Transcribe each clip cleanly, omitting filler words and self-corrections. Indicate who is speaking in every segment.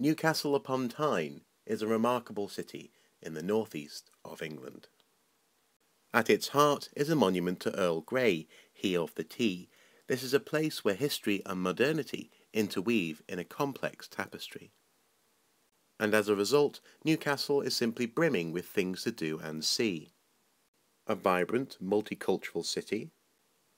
Speaker 1: Newcastle upon Tyne is a remarkable city in the northeast of England. At its heart is a monument to Earl Grey, he of the tea. This is a place where history and modernity interweave in a complex tapestry. And as a result, Newcastle is simply brimming with things to do and see. A vibrant, multicultural city,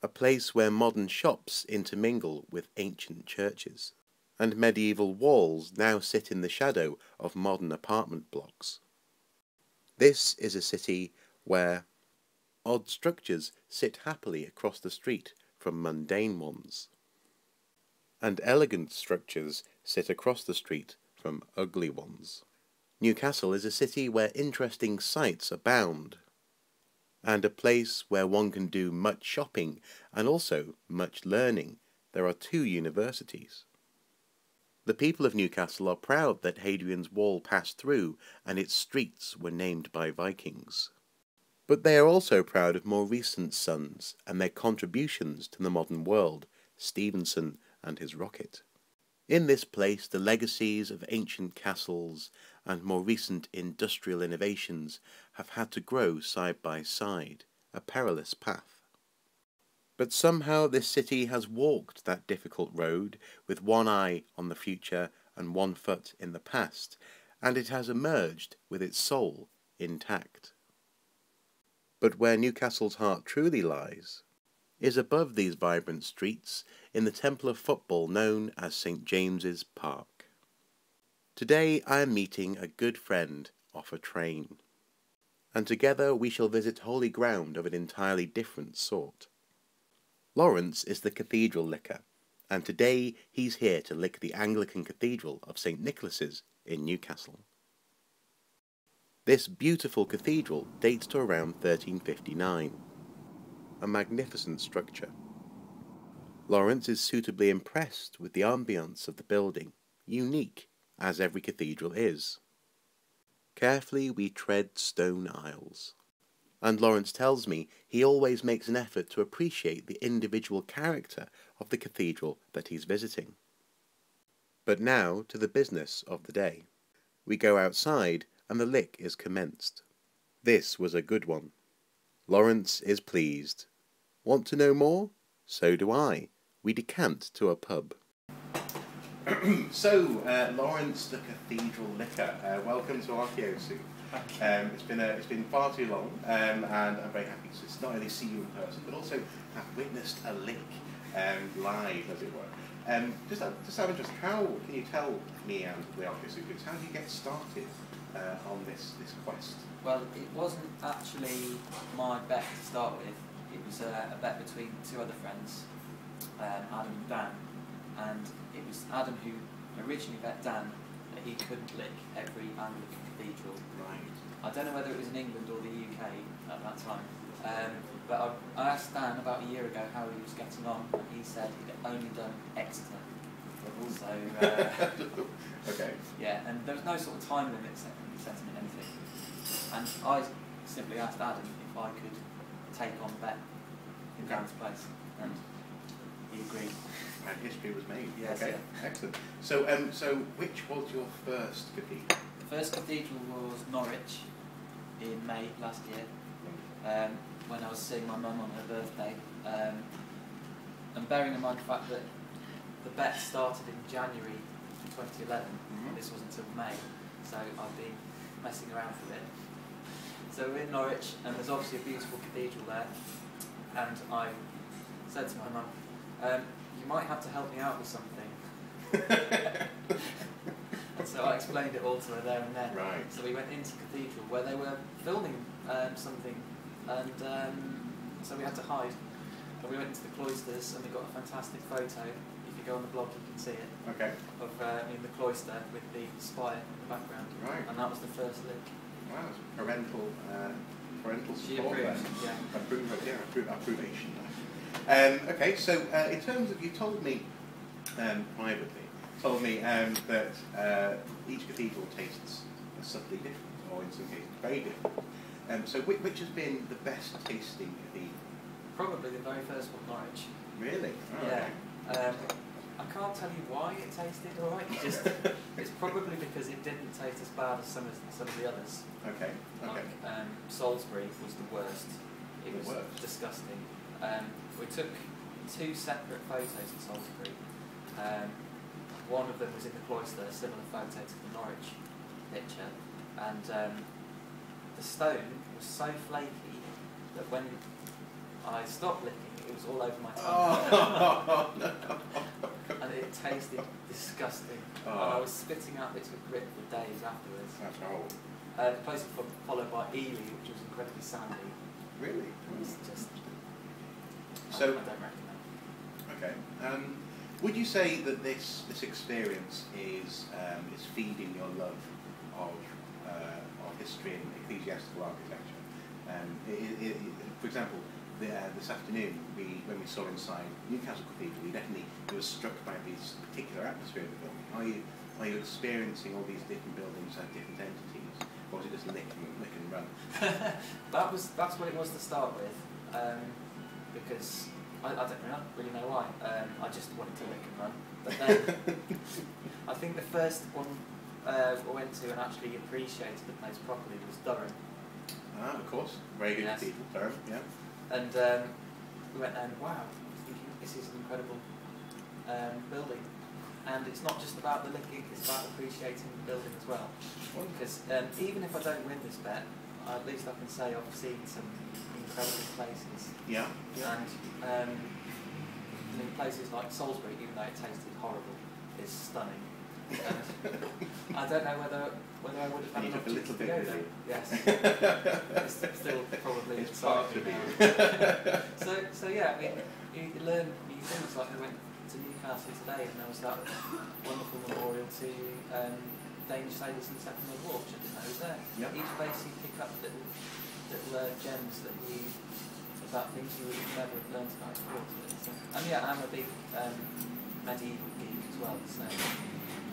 Speaker 1: a place where modern shops intermingle with ancient churches, and medieval walls now sit in the shadow of modern apartment blocks. This is a city where odd structures sit happily across the street from mundane ones, and elegant structures sit across the street from ugly ones. Newcastle is a city where interesting sights abound, and a place where one can do much shopping and also much learning. There are 2 universities. The people of Newcastle are proud that Hadrian's Wall passed through and its streets were named by Vikings. But they are also proud of more recent sons and their contributions to the modern world, Stephenson and his rocket. In this place, the legacies of ancient castles and more recent industrial innovations have had to grow side by side, a perilous path. But somehow this city has walked that difficult road with one eye on the future and one foot in the past, and it has emerged with its soul intact. But where Newcastle's heart truly lies is above these vibrant streets in the temple of football known as St. James's Park. Today I am meeting a good friend off a train, and together we shall visit holy ground of an entirely different sort. Lawrence is the cathedral licker, and today he's here to lick the Anglican Cathedral of St. Nicholas's in Newcastle. This beautiful cathedral dates to around 1359, a magnificent structure. Lawrence is suitably impressed with the ambience of the building, unique as every cathedral is. Carefully we tread stone aisles, and Lawrence tells me he always makes an effort to appreciate the individual character of the cathedral that he's visiting. But now to the business of the day. We go outside and the lick is commenced. This was a good one. Lawrence is pleased. Want to know more? So do I. We decant to a pub. So, Lawrence the Cathedral Licker, welcome to Archeo Soup. It's been far too long, and I'm very happy to not only see you in person, but also have witnessed a lick live, as it were. Just out of interest, how can you tell me and the Archeo Soup, how did you get started on this quest?
Speaker 2: Well, it wasn't actually my bet to start with. It was a bet between 2 other friends, Adam and Dan, and it was Adam who originally bet Dan that he couldn't lick every Anglican cathedral.
Speaker 1: Right.
Speaker 2: I don't know whether it was in England or the UK at that time, but I asked Dan about a year ago how he was getting on, and he said he'd only done Exeter. So,
Speaker 1: okay.
Speaker 2: Yeah, and there was no sort of time limit set in anything. And I simply asked Adam if I could take on the bet in Dan's place, and he agreed.
Speaker 1: And history was made.
Speaker 2: Yes,
Speaker 1: okay,
Speaker 2: yeah.
Speaker 1: Excellent. So, which was your first cathedral?
Speaker 2: The first cathedral was Norwich in May last year, when I was seeing my mum on her birthday. And bearing in mind the fact that the bet started in January 2011, and this was until May, so I've been messing around for a bit. So we're in Norwich, and there's obviously a beautiful cathedral there, and I said to my mum, you might have to help me out with something. And so I explained it all to her there and then.
Speaker 1: Right.
Speaker 2: So we went into the cathedral where they were filming something, and so we had to hide. And we went into the cloisters, and we got a fantastic photo. If you go on the blog, you can see it.
Speaker 1: Okay.
Speaker 2: Of in the cloister with the spire in the background.
Speaker 1: Right.
Speaker 2: And that was the first lick.
Speaker 1: Wow, it's parental
Speaker 2: She
Speaker 1: support there.
Speaker 2: approved, yeah.
Speaker 1: Approbation. Okay, so in terms of, you told me privately, that each cathedral tastes subtly different, or in some cases very different. So which has been the best tasting cathedral?
Speaker 2: Probably the very first one, Norwich.
Speaker 1: Really? Oh,
Speaker 2: Yeah.
Speaker 1: okay.
Speaker 2: I can't tell you why it tasted alright. It's probably because it didn't taste as bad as some of the others.
Speaker 1: Okay. Okay.
Speaker 2: Like, Salisbury was the worst. It was disgusting. We took 2 separate photos of Salisbury. One of them was in the cloister, a similar photo to the Norwich picture, and the stone was so flaky that when I stopped licking, it was all over my tongue. Oh, no. And it tasted disgusting. And I was spitting out bits of grit for days afterwards.
Speaker 1: That's horrible.
Speaker 2: The place was followed by Ely, which was incredibly sandy.
Speaker 1: Really?
Speaker 2: It was just...
Speaker 1: So,
Speaker 2: I don't recommend.
Speaker 1: Okay. Would you say that this experience is feeding your love of history and ecclesiastical architecture? For example, this afternoon, when we saw inside Newcastle Cathedral, we were struck by this particular atmosphere of the building. Are you experiencing all these different buildings as different entities, or was it just lick and run?
Speaker 2: That's what it was to start with, because I don't really know why. I just wanted to lick and run. But then I think the first one I went to and actually appreciated the place properly was Durham.
Speaker 1: Ah, of course, very good cathedral, Durham, yeah.
Speaker 2: And we went and wow, I was thinking this is an incredible building. And it's not just about the licking, it's about appreciating the building as well. Because even if I don't win this bet, at least I can say I've seen some incredible places.
Speaker 1: Yeah.
Speaker 2: And in places like Salisbury, even though it tasted horrible, is stunning. And I don't know whether I would have had an opportunity to go there. Yes. It's still probably
Speaker 1: it's part of
Speaker 2: So yeah, I mean, you learn new things. Like we went to Newcastle today, and there was that wonderful memorial to Danish sailors in the Second World War, which I didn't know was there.
Speaker 1: Yep.
Speaker 2: Each place you pick up little gems that about things you would never have learned about before. And yeah, I'm a big medieval geek as well.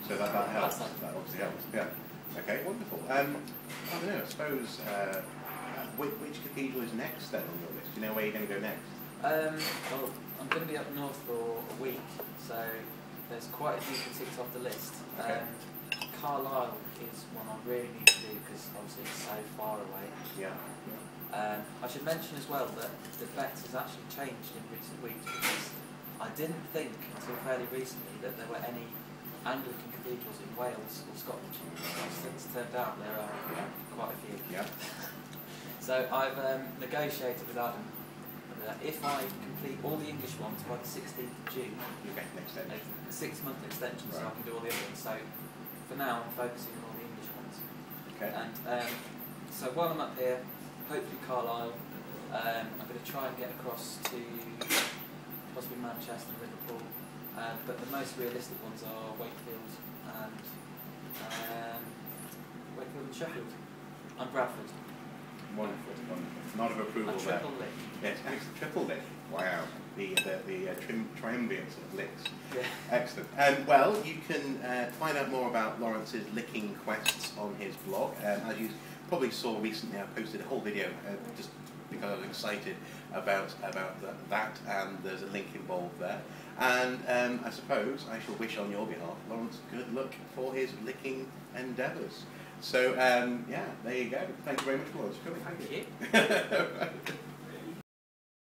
Speaker 1: So that helps. That obviously helps. Yeah. Okay, wonderful. I don't know. I suppose which cathedral is next then on your list? Do you know where you're going to go next?
Speaker 2: Well, I'm going to be up north for a week, so there's quite a few ticked off the list.
Speaker 1: Okay.
Speaker 2: Carlisle is one I really need to do because obviously it's so far away.
Speaker 1: Yeah.
Speaker 2: I should mention as well that the bet has actually changed in recent weeks because I didn't think until fairly recently that there were any Anglican cathedrals in Wales or Scotland. It's turned out there are quite a few.
Speaker 1: Yeah.
Speaker 2: So I've negotiated with Adam that if I complete all the English ones by the 16th of June,
Speaker 1: you get an extension.
Speaker 2: A 6-month extension,
Speaker 1: right.
Speaker 2: So I can do all the other ones. So for now, I'm focusing on all the English ones.
Speaker 1: Okay.
Speaker 2: And so while I'm up here, hopefully Carlisle, I'm going to try and get across to possibly Manchester and Liverpool. But the most realistic ones are Wakefield and Sheffield and Bradford.
Speaker 1: Wonderful, wonderful. Not of approval
Speaker 2: a triple lick.
Speaker 1: Yes, excellent. Triple lick. Wow. The triumvirate of licks.
Speaker 2: Yeah.
Speaker 1: Excellent. Well, you can find out more about Lawrence's licking quests on his blog. As you probably saw recently, I posted a whole video just because I was excited about that, and there's a link involved there. And I suppose I shall wish on your behalf Lawrence good luck for his licking endeavours. So, yeah, there you go. Thank you very much, Lawrence, for coming.
Speaker 2: Thank you.